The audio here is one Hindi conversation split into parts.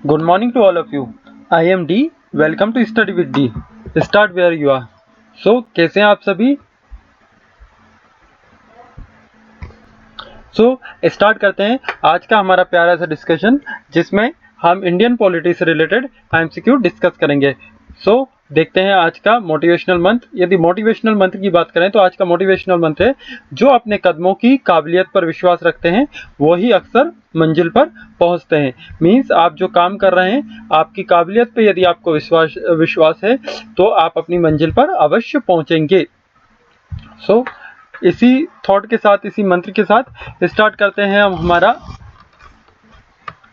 Good morning to all of you. I am D. Welcome to Study with D. Start where you are. So कैसे हैं आप सभी? स्टार्ट करते हैं आज का हमारा प्यारा सा डिस्कशन, जिसमें हम इंडियन पॉलिटी से रिलेटेड एमसीक्यू डिस्कस करेंगे। देखते हैं आज का मोटिवेशनल मंत्र। यदि मोटिवेशनल मंत्र की बात करें तो आज का मोटिवेशनल मंत्र है, जो अपने कदमों की काबिलियत पर विश्वास रखते हैं वही अक्सर मंजिल पर पहुंचते हैं। मीन्स आप जो काम कर रहे हैं, आपकी काबिलियत पे यदि आपको विश्वास है तो आप अपनी मंजिल पर अवश्य पहुंचेंगे। इसी थॉट के साथ, इसी मंत्र के साथ स्टार्ट करते हैं हम हमारा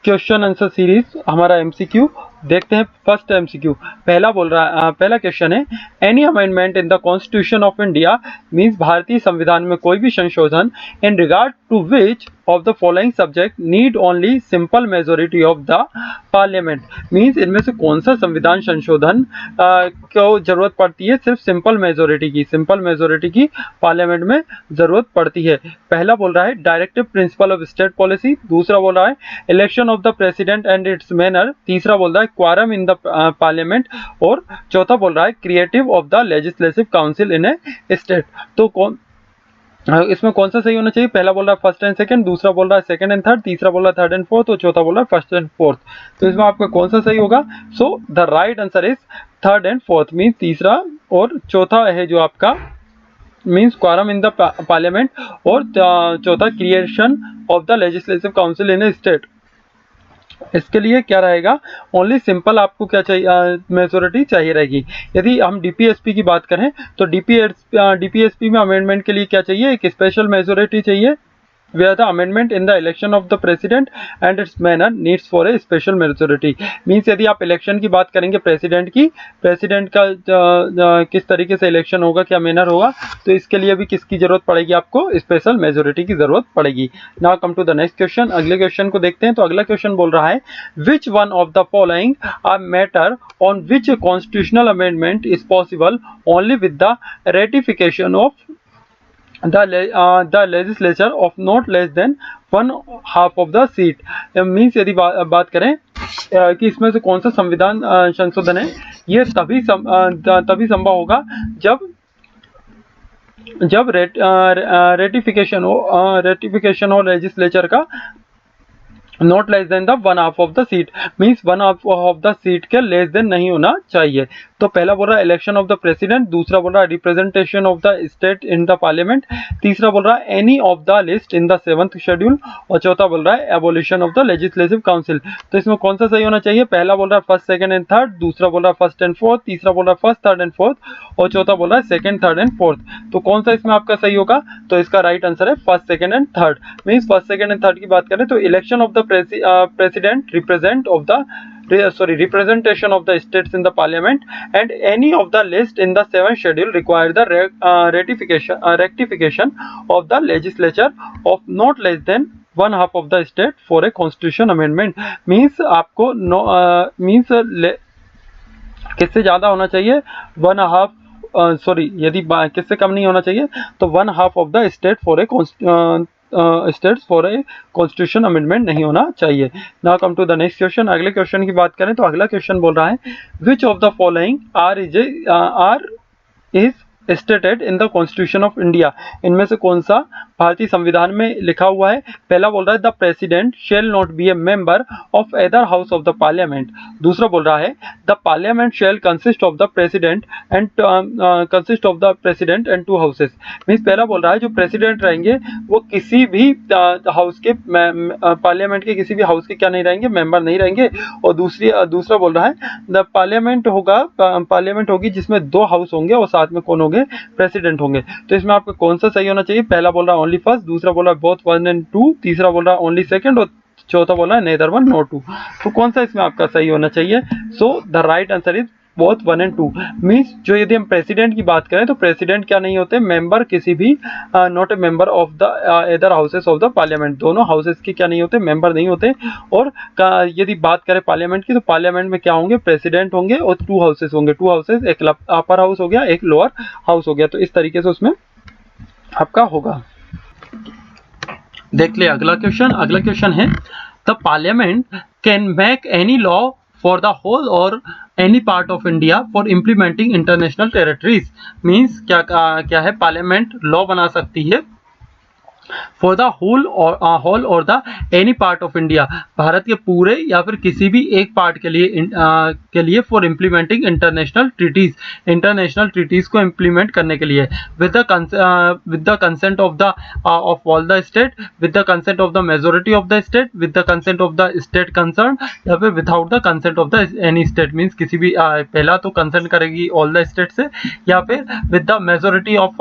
क्वेश्चन आंसर सीरीज, हमारा एमसीक्यू। देखते हैं फर्स्ट एमसीक्यू। पहला क्वेश्चन है, any amendment in the constitution of India means भारतीय संविधान में कोई भी संशोधन in regard to which of the following subject need only simple majority of the parliament. Means इनमें से कौन सा संविधान संशोधन को जरूरत पड़ती है सिर्फ सिंपल मेजोरिटी की पार्लियामेंट में जरूरत पड़ती है। पहला बोल रहा है directive principle of state policy, दूसरा बोल रहा है election of the president and it's manner, तीसरा बोल रहा है क्वारम इन द पार्लियामेंट, और चौथा बोल रहा है creative of the legislative council in A state. तो इसमें कौन सा सही होना चाहिए? पहला बोल रहा है फर्स्ट एंड सेकंड, दूसरा बोल रहा है सेकंड एंड थर्ड, तीसरा बोल रहा है थर्ड एंड फोर्थ, और चौथा बोल रहा है फर्स्ट एंड फोर्थ। तो इसमें आपका कौन सा सही होगा? The right answer is third and fourth, means तीसरा और चौथा है जो आपका means quorum in the parliament, और चौथा creation of the legislative council in A state. इसके लिए क्या रहेगा? ओनली सिंपल आपको क्या चाहिए? मेजोरिटी चाहिए रहेगी। यदि हम डीपीएसपी की बात करें तो डीपीएसपी में अमेंडमेंट के लिए क्या चाहिए? एक स्पेशल मेजोरिटी चाहिए, where the amendment in the election of the president and its manner needs for a special majority। Means यदि आप इलेक्शन की बात करेंगे प्रेसिडेंट का किस तरीके से इलेक्शन होगा, क्या मैनर होगा, तो इसके लिए भी किसकी जरूरत पड़ेगी? आपको स्पेशल मेजोरिटी की जरूरत पड़ेगी। Now come to the next question. अगले क्वेश्चन को देखते हैं। तो अगला क्वेश्चन बोल रहा है, which one of the following are matter on which constitutional amendment is possible only with the ratification of the legislature of not less than 1/2 of the seat। Means यदि बात करें कि इसमें से कौन सा संविधान संशोधन है, ये तभी संभव होगा जब रेटिफिकेशन हो लेजिस्लेचर का not less than the 1/2 of the seat, means 1/2 of the seat के लेस देन नहीं होना चाहिए। तो पहला बोल रहा है इलेक्शन ऑफ द प्रेसिडेंट, दूसरा बोल रहा है representation of the state in the parliament, तीसरा बोल रहा है any of the list in the 7th schedule, और चौथा बोल रहा है abolition of the legislative council. तो इसमें कौन सा सही होना चाहिए? पहला बोल रहा है फर्स्ट सेकंड एंड थर्ड, दूसरा बोल रहा है फर्स्ट एंड फोर्थ, तीसरा बोल रहा है फर्स्ट थर्ड एंड फोर्थ, और चौथा बोल रहा है सेकंड थर्ड एंड फोर्थ। तो कौन सा इसमें आपका सही होगा? तो इसका राइट आंसर है first second and third. Means first second and third की बात करें तो election of the president representation of the states in the parliament and any of the list in the 7th schedule require the rectification of the legislature of not less than 1/2 of the state for a constitution amendment। means आपको किससे ज्यादा होना चाहिए? 1/2 यदि किससे कम नहीं होना चाहिए तो 1/2 of the state for a states for a constitution amendment नहीं होना चाहिए। Now come to the next question. अगले क्वेश्चन की बात करें तो अगला क्वेश्चन बोल रहा है, which of the following are is stated in the constitution of India. इनमें से कौन सा भारतीय संविधान में लिखा हुआ है? पहला बोल रहा है the president shall not be a member of either house of the parliament, दूसरा बोल रहा है the parliament shall consist of the president and 2 houses. Means पहला बोल रहा है जो प्रेसिडेंट रहेंगे वो किसी भी हाउस के पार्लियामेंट के किसी भी हाउस के क्या नहीं रहेंगे? मेंबर नहीं रहेंगे। और दूसरा बोल रहा है द पार्लियामेंट होगी जिसमें 2 हाउस होंगे और साथ में कौन होंगे? प्रेसिडेंट होंगे। तो इसमें आपको कौन सा सही होना चाहिए? पहला बोल रहा है ओनली फर्स्ट, दूसरा बोल रहा है बोथ 1 and 2, तीसरा बोल रहा है ओनली सेकंड, और चौथा बोल रहा है नेदर 1 nor 2। तो कौन सा इसमें आपका सही होना चाहिए? The right answer is both 1 and 2। Means जो यदि हम प्रेसिडेंट की बात करें तो प्रेसिडेंट क्या नहीं होते? मेंबर किसी भी not a member of the other houses of the parliament, दोनों हाउसेस के क्या नहीं होते? मेंबर नहीं होते। और यदि बात करें पार्लियामेंट की तो पार्लियामेंट में क्या होंगे? प्रेसिडेंट होंगे और 2 हाउसेस होंगे। 2 हाउसेस, एक अपर हाउस हो गया, एक लोअर हाउस हो गया। तो इस तरीके से उसमें आपका होगा। देख ले अगला क्वेश्चन है, the parliament can make any law for the whole और any part of India for implementing international territories. Means क्या है, पार्लियामेंट लॉ बना सकती है फॉर द होल और the any part of India, Bharat के पूरे या फिर किसी भी एक पार्ट के लिए फॉर इम्प्लीमेंटिंग इंटरनेशनल ट्रीटीज को इम्प्लीमेंट करने के लिए with the consent of all the state, with the consent of the majority of the state, with the consent of the state concern, या फिर without the consent of the any state. Means किसी भी पहला तो कंसेंट करेगी ऑल द स्टेट से, या फिर with the majority of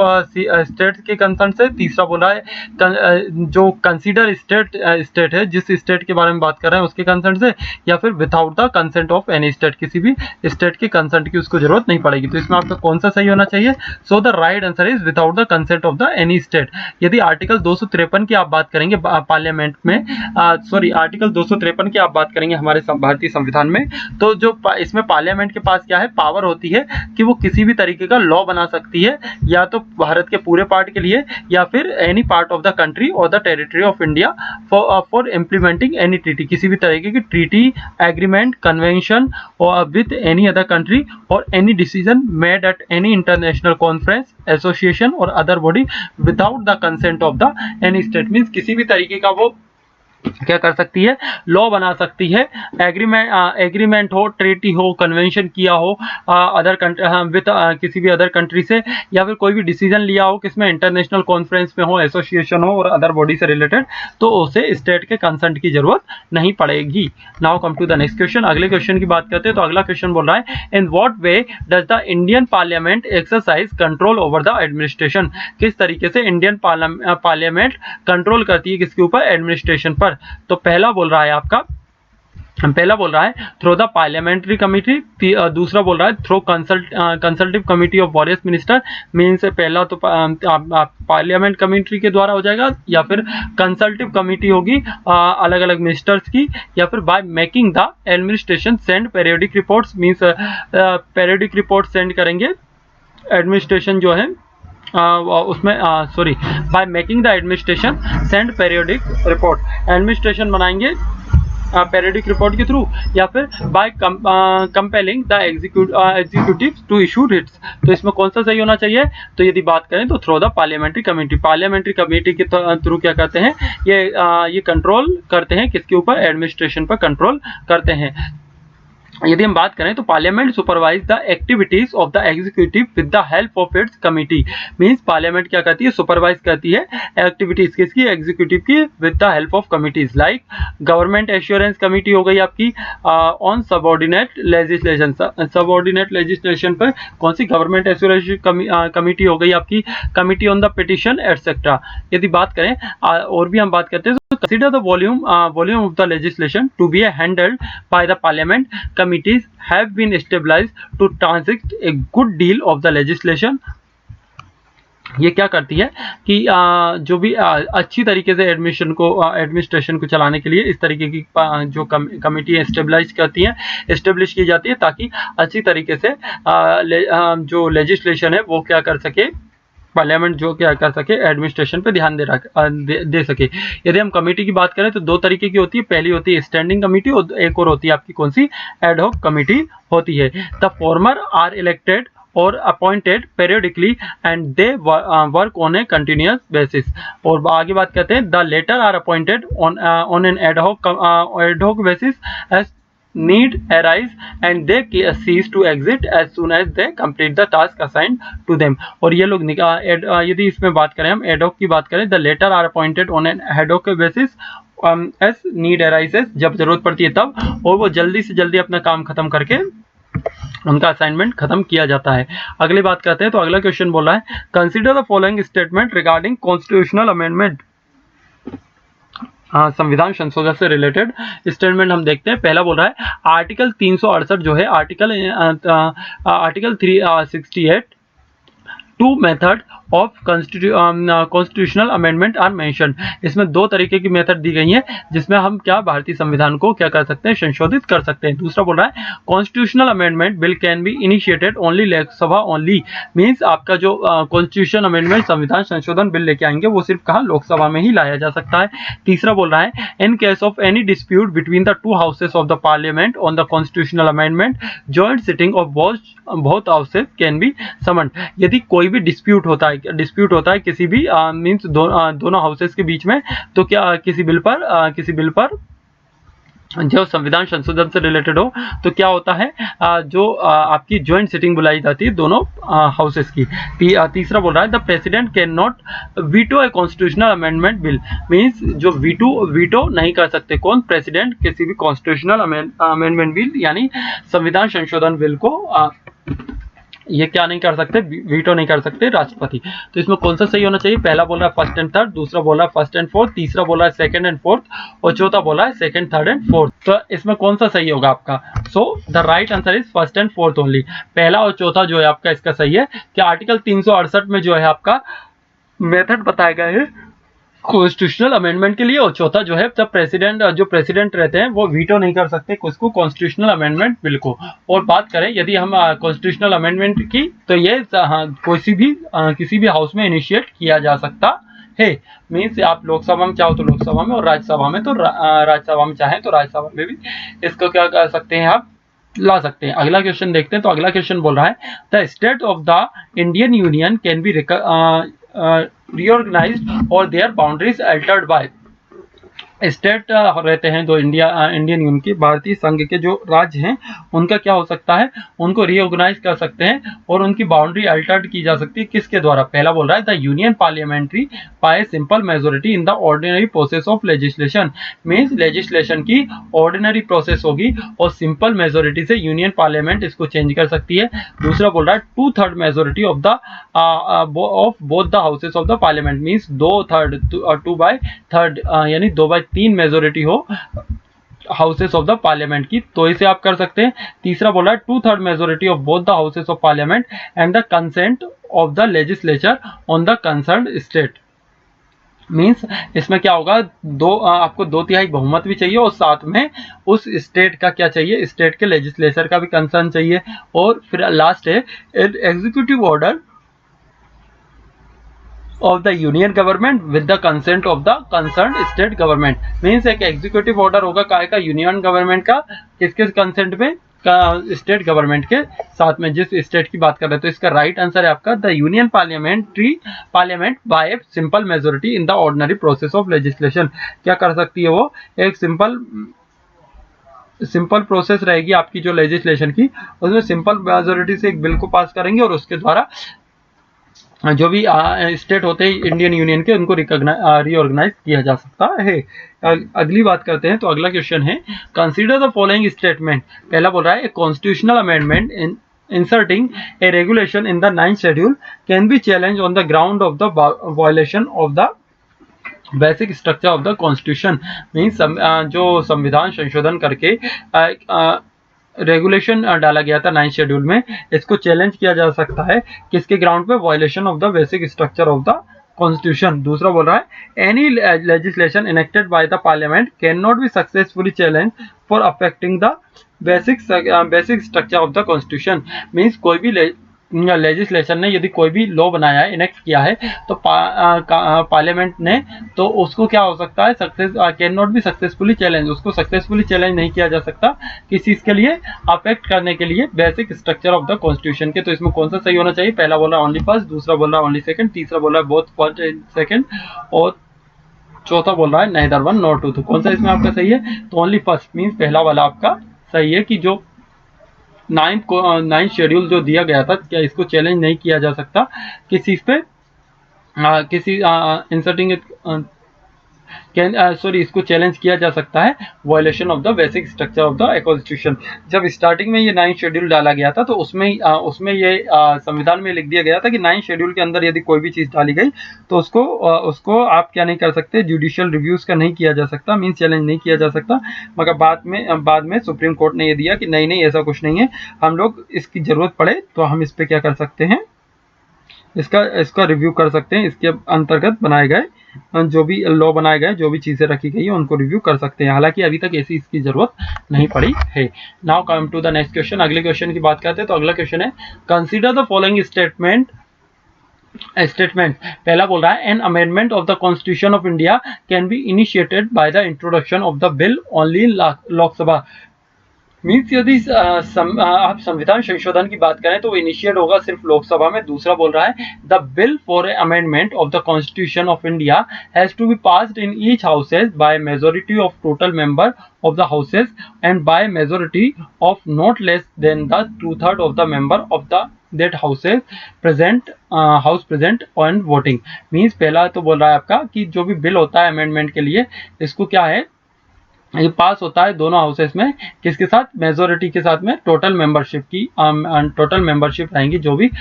state के कंसर्न से। तीसरा बोला है जो कंसीडर स्टेट है, जिस स्टेट के बारे में बात कर रहे हैं उसके कंसेंट से, या फिर without the consent of any state, किसी भी स्टेट के कंसेंट की उसको जरूरत नहीं पड़ेगी। तो इसमें आपका कौन सा सही होना चाहिए? So the right answer is without the consent of the any state. यदि आर्टिकल 253 की आप बात करेंगे पार्लियामेंट में, आर्टिकल 253 की आप बात करेंगे हमारे भारतीय संविधान में, तो जो इसमें पार्लियामेंट के पास क्या है, पावर होती है कि वो किसी भी तरीके का लॉ बना सकती है, या तो भारत के पूरे पार्ट के लिए, या फिर any part of the country और the territory of India for implementing any treaty, किसी भी तरीके की ट्रीटी, एग्रीमेंट, कन्वेंशन और विद एनी अदर कंट्री, और any decision made at any international conference, association और other body without the consent of the any state. Means किसी भी तरीके का वो क्या कर सकती है, लॉ बना सकती है, एग्रीमेंट हो, ट्रीटी हो, कन्वेंशन किया हो अदर विद किसी भी अदर कंट्री से, या फिर कोई भी डिसीजन लिया हो किसमें, इंटरनेशनल कॉन्फ्रेंस में हो, एसोसिएशन हो और अदर बॉडी से रिलेटेड, तो उसे स्टेट के कंसेंट की जरूरत नहीं पड़ेगी। Now come to the next question. अगले क्वेश्चन की बात करते हैं तो अगला क्वेश्चन बोल रहा है, in what way does the Indian parliament exercise control over the administration. किस तरीके से इंडियन पार्लियामेंट कंट्रोल करती है किसके ऊपर, एडमिनिस्ट्रेशन पर। तो पहला बोल रहा है थ्रू द पार्लियामेंट्री कमिटी, दूसरा बोल रहा है through consultative committee of various minister. Means पहला तो पार्लियामेंट कमिटी के द्वारा हो जाएगा, या फिर कंसल्टिव कमिटी होगी अलग अलग मिनिस्टर्स की, या फिर by making the administration send periodic reports. Means periodic report send करेंगे एडमिनिस्ट्रेशन जो है उसमें by making the administration send periodic report, administration बनाएंगे पेरियोडिक रिपोर्ट के थ्रू, या फिर by compelling the executive to issue writs. तो इसमें कौन सा सही होना चाहिए? तो यदि बात करें तो थ्रू द पार्लियामेंट्री कमेटी के थ्रू क्या करते हैं, ये कंट्रोल करते हैं किसके ऊपर, एडमिनिस्ट्रेशन पर कंट्रोल करते हैं। यदि हम बात करें तो parliament supervise the activities of the executive with the help of its committee. Means parliament क्या करती है, सुपरवाइज करती है एक्टिविटीज किसकी, एग्जीक्यूटिव की, with the help of committees like government assurance committee हो गई आपकी on subordinate legislation. Subordinate legislation पर कौन सी, गवर्नमेंट एश्योरेंस कमिटी हो गई आपकी, committee on the petition etcetera. यदि बात करें और भी हम बात करते हैं तो consider the volume of the legislation to be handled by the parliament committees have been established to transact a good deal of the legislation। ये क्या करती है कि जो भी अच्छी तरीके से एडमिनिस्ट्रेशन को चलाने के लिए इस तरीके की जो कमिटी एस्टेब्लिश की जाती है, ताकि अच्छी तरीके से जो लेजिस्लेशन है वो क्या कर सके, पार्लियामेंट जो क्या कर सके, एडमिनिस्ट्रेशन पे ध्यान दे सके। यदि हम कमेटी की बात करें तो दो तरीके की होती है, पहली होती है स्टैंडिंग कमेटी और एक और होती है आपकी कौन सी, एड हॉक कमेटी होती है। द फॉर्मर आर इलेक्टेड और appointed periodically and they work on a continuous basis. और आगे बात करते हैं, the latter are appointed on an ad hoc basis as need arise and they cease to exist as soon as they complete the task assigned to them। और ये लोग यदि इसमें बात करें हम एड हॉक की बात करें, the latter are appointed on an ad hoc basis as need arises, जब जरूरत पड़ती है तब, और वो जल्दी से जल्दी अपना काम खत्म करके उनका असाइनमेंट खत्म किया जाता है। अगली बात करते हैं तो अगला क्वेश्चन बोल रहा है, consider the following statement regarding constitutional amendment. संविधान संशोधन से रिलेटेड स्टेटमेंट हम देखते हैं। पहला बोल रहा है आर्टिकल 368 जो है, article 368 to method of constitutional amendment are mentioned. इसमें दो तरीके की मेथड दी गई है जिसमें हम क्या भारतीय संविधान को क्या कर सकते हैं, संशोधित कर सकते हैं। दूसरा बोल रहा है constitutional amendment bill can be initiated only Lok Sabha only, means आपका जो कॉन्स्टिट्यूशन अमेंडमेंट संविधान संशोधन बिल लेके आएंगे वो सिर्फ कहाँ, लोकसभा में ही लाया जा सकता है। तीसरा बोल रहा है in case of any dispute between the two houses of the parliament on the constitutional amendment joint sitting of both houses can be summoned. यदि कोई भी डिस्प्यूट होता है किसी भी मींस दोनों हाउसेस के बीच में, तो क्या किसी बिल पर जो संविधान संशोधन से रिलेटेड हो, तो क्या होता है जो आपकी ज्वाइंट सिटिंग बुलाई जाती है दोनों हाउसेस की। तीसरा बोल रहा है the president can not veto a constitutional amendment bill, means जो वीटो नहीं कर सकते कौन, प्रेसिडेंट, किसी भी कॉन्स्टिट्यूशनल अमेंडमेंट बिल यानी संविधान संशोधन बिल को ये क्या नहीं कर सकते, वीटो नहीं कर सकते राष्ट्रपति। तो इसमें कौन सा सही होना चाहिए, पहला बोल रहा है फर्स्ट एंड थर्ड, दूसरा बोल रहा है फर्स्ट एंड फोर्थ, तीसरा बोल रहा है सेकंड एंड फोर्थ, और चौथा बोला है सेकंड, थर्ड एंड फोर्थ। तो इसमें कौन सा सही होगा आपका, so the right answer is first and fourth only. पहला और चौथा जो है आपका इसका सही है कि आर्टिकल 368 में जो है आपका मेथड बताया गया है कॉन्स्टिट्यूशनल अमेंडमेंट के लिए, और चौथा जो है जब प्रेसिडेंट रहते हैं वो वीटो नहीं कर सकते उसको कॉन्स्टिट्यूशनल अमेंडमेंट बिल को। और बात करें यदि हम कॉन्स्टिट्यूशनल अमेंडमेंट की, तो ये किसी भी हाउस में इनिशिएट किया जा सकता है। मीन्स आप लोकसभा में चाहो तो लोकसभा में, और राज्यसभा में तो राज्यसभा में चाहें तो राज्यसभा में भी इसको क्या कर सकते हैं, आप ला सकते हैं। अगला क्वेश्चन देखते हैं। तो अगला क्वेश्चन बोल रहा है the state of the Indian union can be reorganized or their boundaries altered by। State रहते हैं जो इंडियन यूनियन की, भारतीय संघ के जो राज्य हैं उनका क्या हो सकता है, उनको रीऑर्गेनाइज कर सकते हैं और उनकी बाउंड्री अल्टर्ड की जा सकती है, किसके द्वारा। पहला बोल रहा है the union parliamentary bye simple majority in the ordinary process of legislation, means legislation की ऑर्डिनरी प्रोसेस होगी और सिंपल मेजोरिटी से यूनियन पार्लियामेंट इसको चेंज कर सकती है। दूसरा बोल रहा है 2/3 majority of both the houses of the parliament, means 2/3 यानी 2/3 मेजोरिटी हो हाउसेस ऑफ द पार्लियामेंट की, तो इसे आप कर सकते हैं। तीसरा बोला 2/3 majority of both the houses of parliament and the consent of the legislature on the concerned state, means इसमें क्या होगा, आपको 2/3 बहुमत भी चाहिए और साथ में उस स्टेट का क्या चाहिए, स्टेट के लेजिस्लेचर का भी कंसर्न चाहिए। और फिर लास्ट है executive order of the union government with the consent of the concerned state government, means एक एग्जीक्यूटिव ऑर्डर होगा काय का, यूनियन गवर्नमेंट का, किसके कंसेंट में, स्टेट गवर्नमेंट के साथ में, जिस स्टेट की बात कर रहे हैं। तो इसका राइट आंसर है आपका the union parliament bye simple majority in the ordinary process of legislation. क्या कर सकती है वो, एक सिंपल प्रोसेस रहेगी आपकी जो लेजिस्लेशन की, उसमें सिंपल मेजोरिटी से एक बिल को पास करेंगे और उसके द्वारा जो भी स्टेट होते हैं इंडियन यूनियन के उनको रीऑर्गेनाइज किया जा सकता है। अगली बात करते हैं। तो अगला क्वेश्चन है कंसीडर द फॉलोइंग स्टेटमेंट। पहला बोल रहा है constitutional amendment inserting A regulation in the 9th schedule can be challenge on the ground of the violation of the basic structure of the constitution, means जो संविधान संशोधन करके रेगुलेशन डाला गया था 9th शेड्यूल में, इसको चैलेंज किया जा सकता है किसके ग्राउंड पे, violation of the basic structure of the constitution. दूसरा बोल रहा है any legislation enacted by the parliament can not be successfully challenge for affecting the basic structure of the constitution, means कोई भी लेजिस्लेशन ने यदि कोई भी लॉ बनाया है, इनेक्ट किया है, तो पार्लियामेंट ने, तो उसको क्या हो सकता है, can not be successfully challenge, उसको सक्सेसफुली चैलेंज नहीं किया जा सकता किस चीज के लिए, अफेक्ट करने के लिए basic structure of the constitution के। तो इसमें कौन सा सही होना चाहिए, पहला बोल रहा है ओनली फर्स्ट, दूसरा बोल रहा है ओनली सेकंड, तीसरा बोल रहा है बोथ फर्स्ट एंड सेकंड, और चौथा बोल रहा है नेदर वन नॉट टू। तो कौन सा इसमें आपका सही है, तो ओनली फर्स्ट मीन्स पहला वाला आपका सही है कि जो 9th शेड्यूल जो दिया गया था, क्या इसको चैलेंज नहीं किया जा सकता किसी पे, किसी इंसर्टिंग इसको चैलेंज किया जा सकता है violation of the basic structure of the constitution. जब स्टार्टिंग में ये 9th शेड्यूल डाला गया था तो उसमें ये संविधान में लिख दिया गया था कि 9th शेड्यूल के अंदर यदि कोई भी चीज डाली गई तो उसको आप क्या नहीं कर सकते, जुडिशियल रिव्यूज का नहीं किया जा सकता, मीन्स चैलेंज नहीं किया जा सकता। मगर बाद में सुप्रीम कोर्ट ने ये दिया कि नहीं ऐसा कुछ नहीं है, हम लोग इसकी जरूरत पड़े तो हम इस पर क्या कर सकते हैं, इसका रिव्यू कर सकते हैं। इसके अंतर्गत बनाए गए जो भी लॉ बनाए गए, जो भी चीज़ें रखी गई है उनको रिव्यू कर सकते हैं। हालांकि अभी तक ऐसी इसकी जरूरत नहीं पड़ी है। Now come to the next question. अगले क्वेश्चन की बात करते हैं तो अगला क्वेश्चन है कंसीडर द फॉलोइंग स्टेटमेंट। पहला बोल रहा है an amendment of the constitution of India can be initiated by the introduction of the bill only in Lok Sabha. Means यदि आप संविधान संशोधन की बात करें तो वो इनिशिएट होगा सिर्फ लोकसभा में। दूसरा बोल रहा है the bill for amendment of the constitution of India has to be passed in each houses by majority of total member of the houses and by majority of not less than the 2/3 of the member of the that houses present house present and voting. Means पहला तो बोल रहा है आपका कि जो भी बिल होता है अमेंडमेंट के लिए, इसको क्या है, ये पास होता है दोनों हाउसेस में, किसके साथ, मेजोरिटी के साथ में, टोटल मेंबरशिप की टोटल मेंबरशिप रहेंगी, जो भी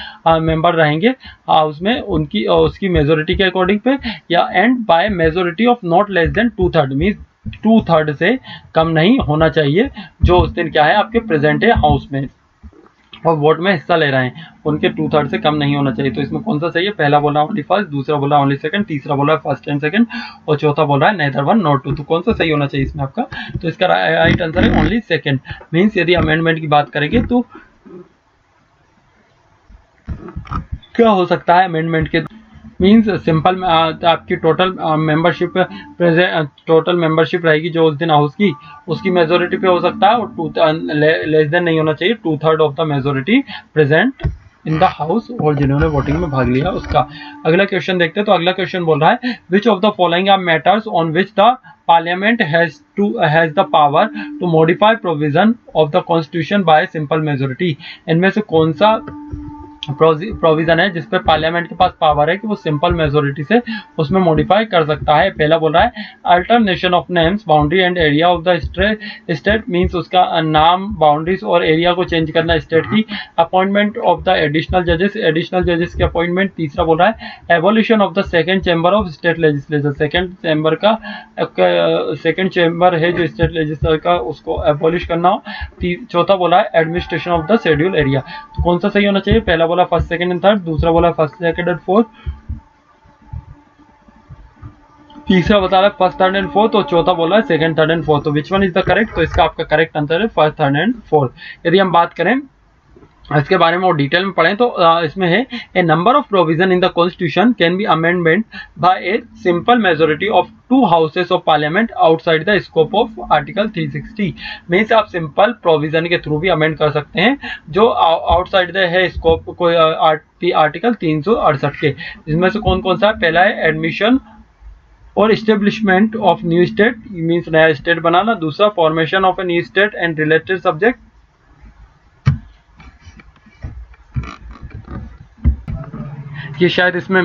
मेंबर रहेंगे हाउस में उनकी उसकी मेजोरिटी के अकॉर्डिंग पे, या and by majority of not less then 2/3 means 2/3 से कम नहीं होना चाहिए जो उस दिन क्या है आपके प्रेजेंट है हाउस में और वोट में हिस्सा ले रहे हैं, उनके 2/3 से कम नहीं होना चाहिए। तो इसमें कौन सा सही है, पहला बोला ओनली फर्स्ट, दूसरा बोला ओनली सेकंड, तीसरा बोला फर्स्ट एंड सेकंड और चौथा बोल रहा है नेदर वन नॉट टू। तो कौन सा सही होना चाहिए इसमें आपका, तो इसका राइट आंसर है ओनली सेकंड। मीन्स यदि अमेंडमेंट की बात करेंगे तो क्या हो सकता है अमेंडमेंट के मीन्स सिंपल आपकी टोटल मेंबरशिप रहेगी जो उस दिन हाउस की, उसकी मेजोरिटी पे हो सकता है और लेस देन नहीं होना चाहिए 2/3 of the majority present in the house और जिन्होंने वोटिंग में भाग लिया उसका। अगला क्वेश्चन देखते हैं तो अगला क्वेश्चन बोल रहा है which of the following are matters on which the parliament has the power to modify provision of the constitution by simple majority. इनमें से कौन सा प्रोविजन है जिसपे पार्लियामेंट के पास पावर है कि वो सिंपल मेजोरिटी से उसमें मॉडिफाई कर सकता है। पहला बोल रहा है alternation of names boundary and area of the state means उसका नाम, बाउंड्रीज और एरिया को चेंज करना स्टेट की। अपॉइंटमेंट ऑफ द एडिशनल जजेस की अपॉइंटमेंट। तीसरा बोल रहा है evolution of the second chamber of state legislature, second chamber है जो स्टेट लेजिस्लेचर का उसको एबॉलिश करना हो। चौथा बोला है administration of the schedule area. तो कौन सा सही होना चाहिए, पहला बोला फर्स्ट सेकंड एंड थर्ड, दूसरा बोला फर्स्ट सेकंड एंड फोर्थ, तीसरा बता रहा है फर्स्ट थर्ड एंड फोर्थ और चौथा बोला है सेकंड थर्ड एंड फोर्थ। तो which one is the correct, तो इसका आपका करेक्ट आंसर है फर्स्ट थर्ड एंड फोर्थ। यदि हम बात करें इसके बारे में और डिटेल में पढ़ें तो इसमें है a number of provision in the constitution can be amendment by a simple majority of 2 houses of parliament outside the scope of article 360। मीन्स आप सिंपल प्रोविजन के थ्रू भी अमेंड कर सकते हैं जो आउटसाइड द है स्कोप को आर्टिकल 368 के। इसमें से कौन कौन सा है, पहला है एडमिशन और establishment of new state means नया स्टेट बनाना, दूसरा formation of a new state and related subject, ये शायद इसमें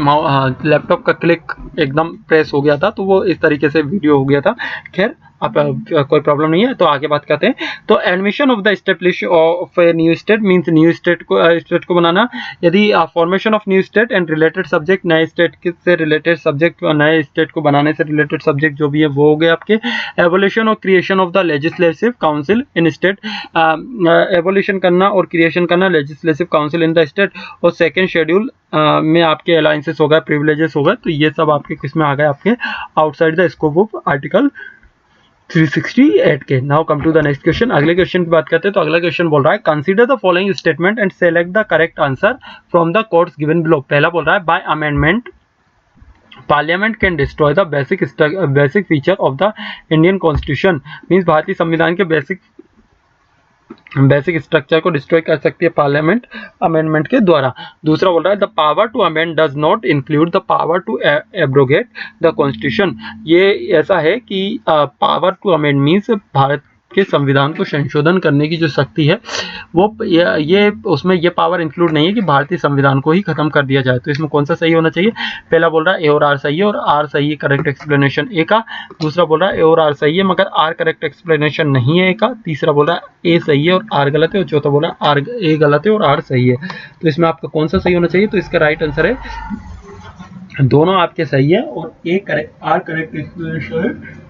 लैपटॉप का क्लिक एकदम प्रेस हो गया था तो वो इस तरीके से वीडियो हो गया था। खैर आप कोई प्रॉब्लम नहीं है तो आगे बात करते हैं। तो admission of the establish of a new state means new state को बनाना। यदि formation of new state and related subject, नए स्टेट से रिलेटेड सब्जेक्ट, नए स्टेट को बनाने से रिलेटेड सब्जेक्ट जो भी है वो हो गए आपके। एवोल्यूशन और creation of the legislative council in state, evolution करना और क्रिएशन करना legislative council in the state. और सेकेंड शेड्यूल में आपके अलाइंसेस हो गए, प्रिविलेजेस हो गए, तो ये सब आपके किसमें आ गए, आपके outside the scope of article 368 के। Now come to the next question. अगले क्वेश्चन की बात करते हैं तो अगला क्वेश्चन बोल रहा है consider the following statement and select the correct answer from the codes given below. पहला बोल रहा है by amendment parliament can destroy the basic feature of the Indian constitution, means भारतीय संविधान के बेसिक स्ट्रक्चर को डिस्ट्रॉय कर सकती है पार्लियामेंट अमेंडमेंट के द्वारा। दूसरा बोल रहा है the power to amend does not include the power to abrogate the constitution. ये ऐसा है कि power to amend means Bharat के संविधान को संशोधन करने की जो शक्ति है वो ये उसमें ये पावर इंक्लूड नहीं है कि भारतीय संविधान को ही खत्म कर दिया जाए। तो इसमें कौन सा सही होना चाहिए, पहला बोल रहा है ए और आर सही है और आर सही है करेक्ट एक्सप्लेनेशन ए का। दूसरा बोल रहा है ए और आर सही है मगर आर करेक्ट एक्सप्लेनेशन नहीं है ए का। तीसरा बोल रहा है ए सही है और आर गलत है और चौथा बोल रहा है आर ए गलत है और आर सही है। तो इसमें आपका कौन सा सही होना चाहिए, तो इसका राइट आंसर है दोनों आपके सही है और A correct R correct explanation है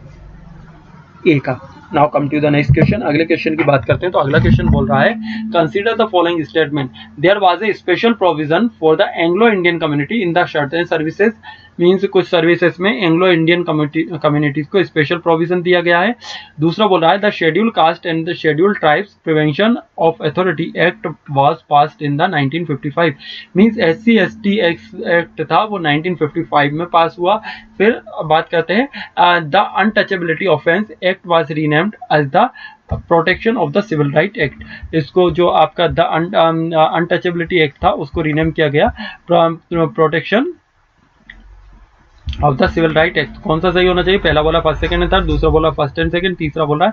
ए का। Now come to the next question. अगले क्वेश्चन की बात करते हैं। तो अगला क्वेश्चन बोल रहा है consider the following statement, there was a special provision for the Anglo Indian community in the certain services, means कुछ सर्विसेज में एंग्लो इंडियन कम्युनिटीज को स्पेशल प्रोविजन दिया गया है। दूसरा बोल रहा है the schedule caste and the schedule tribes prevention of authority act was passed in the 1955, means SC/ST act था वो 1955 में पास हुआ। फिर बात करते हैं the untouchability offence act was renamed as the protection of the civil right act. इसको जो आपका द अनटचेबिलिटी एक्ट था उसको रीनेम किया गया protection of the civil right act. कौन सा सही होना चाहिए? पहला बोला फर्स्ट सेकंड एंड थर्ड, दूसरा बोला फर्स्ट एंड सेकंड, तीसरा बोला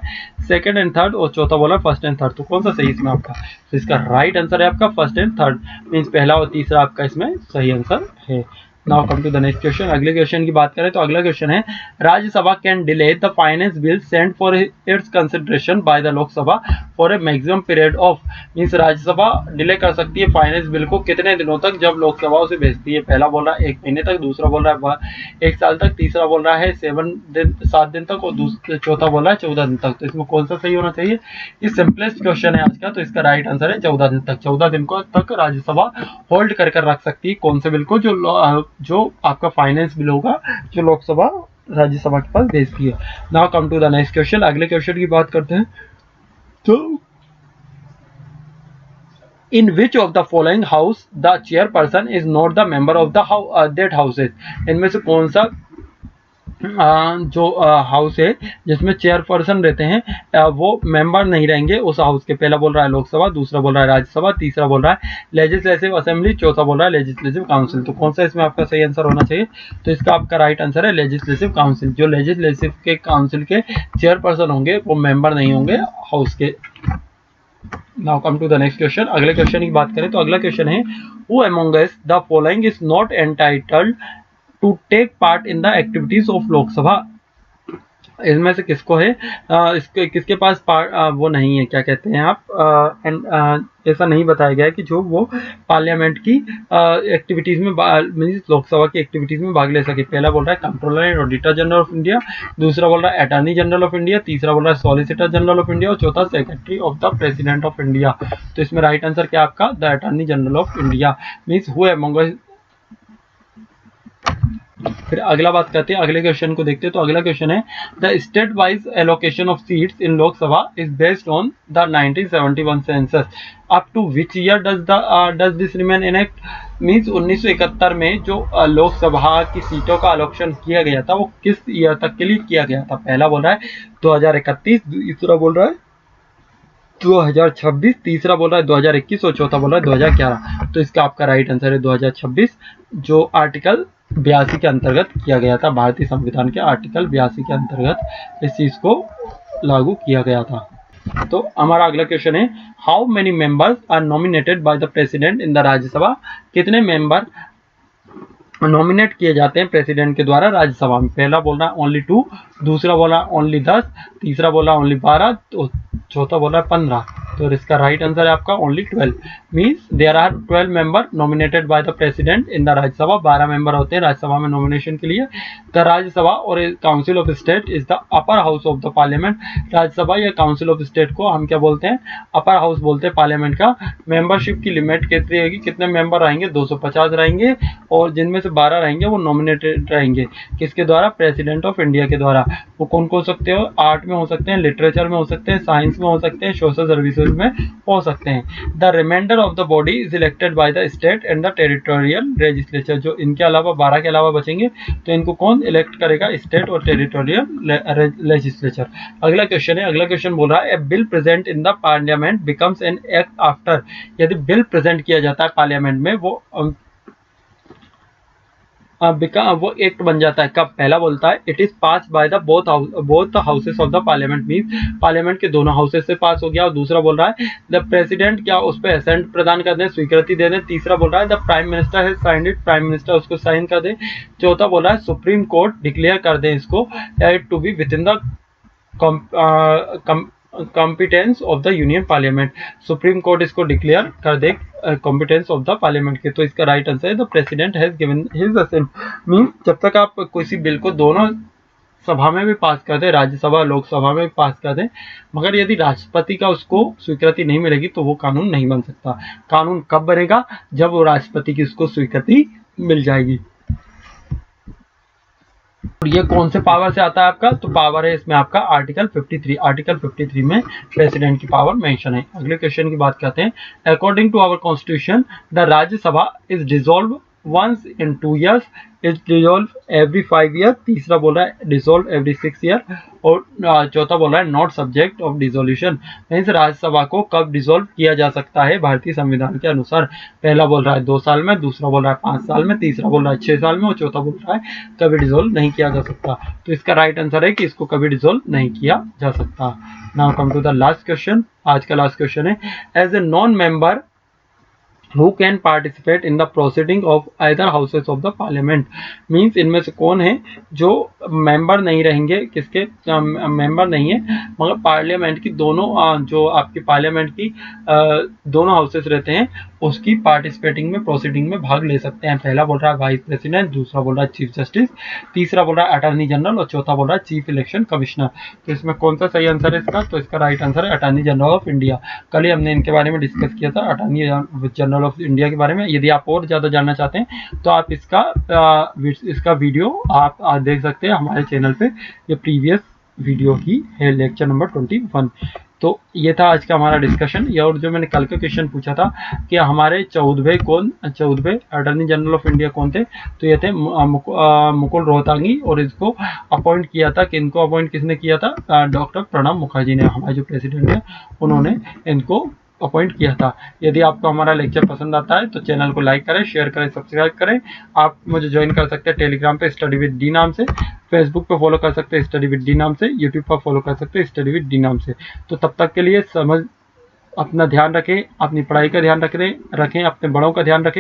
सेकंड एंड थर्ड और चौथा बोला फर्स्ट एंड थर्ड। तो कौन सा सही इसमें आपका? तो इसका राइट आंसर है आपका फर्स्ट एंड थर्ड, मीन्स पहला और तीसरा आपका इसमें सही आंसर है। Now come to the next question. अगले क्वेश्चन की बात करें तो अगला क्वेश्चन है Rajya Sabha can delay the finance bill send for its consideration by the Lok Sabha for a maximum period of, means Rajya Sabha delay कर सकती है फाइनेंस बिल को कितने दिनों तक, जब लोकसभा उसे भेजती है। पहला बोल रहा है 1 महीने तक, दूसरा बोल रहा है 1 साल तक, तीसरा बोल रहा है 7 दिन तक और चौथा बोल रहा है 14 दिन तक। तो इसमें कौन सा सही होना चाहिए? ये सिंपलेस्ट क्वेश्चन है आज का, तो इसका राइट आंसर है 14 दिन तक। 14 दिन को तक राज्यसभा होल्ड कर रख सकती है कौन से बिल को? जो आपका फाइनेंस बिल होगा जो लोकसभा राज्यसभा के पास भेजती है। Now come to the next question. अगले क्वेश्चन की बात करते हैं। तो in which of the following house the chairperson is not the member of the that houses, इनमें से कौन सा जो हाउस है जिसमें चेयरपर्सन रहते हैं वो मेंबर नहीं रहेंगे उस हाउस के? पहला बोल रहा है लोकसभा, दूसरा बोल रहा है राज्यसभा, तीसरा बोल रहा है लेजिस्लेटिव असेंबली, चौथा बोल रहा है लेजिस्लेटिव काउंसिल। तो कौन सा इसमें आपका सही आंसर होना चाहिए? तो इसका आपका राइट आंसर है लेजिस्लेटिव काउंसिल। जो लेजिस्लेटिव के काउंसिल के चेयरपर्सन होंगे वो मेंबर नहीं होंगे हाउस के। Now come to the next question. अगले क्वेश्चन की बात करें तो अगला क्वेश्चन है who among us the following is not entitled to take part in the activities of Lok Sabha, इसमें से किसको है इसके किसके पास वो नहीं है, क्या कहते हैं आप, ऐसा नहीं बताया गया है कि जो वो पार्लियामेंट की एक्टिविटीज में मींस लोकसभा की एक्टिविटीज में भाग ले सके। पहला बोल रहा है controller and auditor general of India, दूसरा बोल रहा है अटॉर्नी जनरल ऑफ इंडिया, तीसरा बोल रहा है सॉलिसिटर जनरल ऑफ इंडिया और चौथा secretary of the president of India. तो इसमें राइट आंसर क्या आपका? The attorney general of India, means who among. फिर अगला बात करते हैं, अगले क्वेश्चन को देखते हैं। तो अगला क्वेश्चन है the state wise allocation of seats in Lok Sabha is based on the 1971 census, up to which year does this remain in act, means 1971 में जो लोकसभा की सीटों का आलोकन किया गया था वो किस ईयर तक के लिए किया गया था? पहला बोल रहा है 2031, दूसरा बोल रहा है 2026, तीसरा बोल रहा है 2021 और चौथा बोल रहा है 2011। तो इसका आपका राइट आंसर है 2026, जो आर्टिकल 82 के अंतर्गत किया गया था। भारतीय संविधान के आर्टिकल 82 के अंतर्गत इस चीज को लागू किया गया था। तो हमारा अगला क्वेश्चन है how many members are nominated by the president in the Rajya Sabha, कितने मेंबर नॉमिनेट किए जाते हैं प्रेसिडेंट के द्वारा राज्यसभा में? पहला बोल रहा है ओनली 2, दूसरा बोला ओनली 10, तीसरा बोला ओनली 12, तो चौथा बोला 15। तो इसका राइट आंसर है आपका only 12, means there are 12 member nominated by the president in the Rajya Sabha. 12 member होते हैं राज्यसभा में नॉमिनेशन के लिए। द राज्यसभा और council of state is the upper house of the parliament. Rajya Sabha या काउंसिल ऑफ स्टेट को हम क्या बोलते हैं? अपर हाउस बोलते हैं पार्लियामेंट का। मेंबरशिप की लिमिट कितनी होगी, कितने मेंबर रहेंगे? 250 रहेंगे और जिनमें से 12 रहेंगे वो नॉमिनेटेड रहेंगे किसके द्वारा? प्रेसिडेंट ऑफ इंडिया के द्वारा। वो कौन कौन सकते हो? आर्ट में हो सकते हैं, लिटरेचर में हो सकते हैं, साइंस में हो सकते हैं, सोशल सर्विसेज में हो सकते हैं। The reminder of the body is elected by the state and the territorial legislature. जो इनके अलावा 12 के अलावा बचेंगे तो इनको कौन इलेक्ट करेगा? स्टेट और टेरिटोरियल लेजिस्लेचर। अगला क्वेश्चन है, अगला क्वेश्चन बोल रहा है a bill present in the parliament becomes an act after, यदि बिल प्रेजेंट किया जाता है पार्लियामेंट में वो वो एक्ट बन जाता है कब? पहला बोलता है it is pass by the both houses of the parliament, means parliament के दोनों हाउसेस से पास हो गया। और दूसरा बोल रहा है द प्रेसिडेंट क्या उस पर असेंट प्रदान कर दे, स्वीकृति दे दे। तीसरा बोल रहा है the prime minister has signed it, prime minister उसको साइन कर दे। चौथा बोल रहा है सुप्रीम कोर्ट डिक्लेयर कर दे इसको to be within the competence of the union parliament. Supreme Court इसको डिक्लेयर कर दे कॉम्पिटेंस ऑफ द पार्लियामेंट के। तो इसका राइट आंसर है the president has given his assent, means जब तक आप किसी बिल को दोनों सभा में भी पास कर दे, राज्यसभा लोकसभा में भी पास कर दे, मगर यदि राष्ट्रपति का उसको स्वीकृति नहीं मिलेगी तो वो कानून नहीं बन सकता। कानून कब बनेगा? जब वो राष्ट्रपति की उसको स्वीकृति मिल जाएगी। और ये कौन से पावर से आता है आपका? तो पावर है इसमें आपका आर्टिकल 53। आर्टिकल 53 में प्रेसिडेंट की पावर मेंशन है। अगले क्वेश्चन की बात करते हैं। According to our constitution the Rajya Sabha is dissolve once in 2 years, is dissolved every 5 years। तीसरा बोल रहा है dissolve every 6 year, और चौथा बोल रहा है नॉट सब्जेक्ट ऑफ डिसोल्यूशन। इस राज्यसभा को कब डिसॉल्व किया जा सकता है भारतीय संविधान के अनुसार? पहला बोल रहा है 2 साल में, दूसरा बोल रहा है 5 साल में, तीसरा बोल रहा है 6 साल में, और चौथा बोल रहा है कभी डिसॉल्व नहीं किया जा सकता। तो इसका राइट आंसर है कि इसको कभी डिसॉल्व नहीं किया जा सकता। Now come to the last question. आज का लास्ट क्वेश्चन है, as a non member who can participate in the proceeding of either houses of the parliament। Means इनमें से कौन है जो मेंबर नहीं रहेंगे, किसके मेंबर नहीं है मगर पार्लियामेंट की दोनों जो आपकी पार्लियामेंट की दोनों हाउसेस रहते हैं उसकी पार्टिसिपेटिंग में प्रोसीडिंग में भाग ले सकते हैं। पहला बोल रहा है वाइस प्रेसिडेंट, दूसरा बोल रहा है चीफ जस्टिस, तीसरा बोल रहा है अटॉर्नी जनरल, और चौथा बोल रहा है चीफ इलेक्शन कमिश्नर। तो इसमें कौन सा सही आंसर है इसका? तो इसका राइट आंसर है अटॉर्नी जनरल ऑफ इंडिया। कल ही हमने इनके बारे में डिस्कस किया था, अटॉर्नी जनरल ऑफ इंडिया के बारे में। यदि आप और ज़्यादा जानना चाहते हैं तो आप इसका वीडियो आप देख सकते हैं हमारे चैनल पे। ये प्रीवियस वीडियो की है, लेक्चर नंबर 21। तो ये था आज का हमारा डिस्कशन। ये और जो मैंने कल का क्वेश्चन पूछा था कि हमारे 14वें अटॉर्नी जनरल ऑफ इंडिया कौन थे? तो ये थे मुकुल रोहतांगी, और इसको अपॉइंट किया था, इनको अपॉइंट किसने किया था? डॉक्टर प्रणब मुखर्जी ने, हमारे जो प्रेसिडेंट है उन्होंने इनको अपॉइंट किया था। यदि आपको हमारा लेक्चर पसंद आता है तो चैनल को लाइक करें, शेयर करें, सब्सक्राइब करें। आप मुझे ज्वाइन कर सकते हैं टेलीग्राम पे स्टडी विद डी नाम से, फेसबुक पे फॉलो कर सकते हैं स्टडी विद डी नाम से, यूट्यूब पर फॉलो कर सकते हैं स्टडी विद डी नाम से। तो तब तक के लिए अपना ध्यान रखें, अपनी पढ़ाई का ध्यान रखें, अपने बड़ों का ध्यान रखें।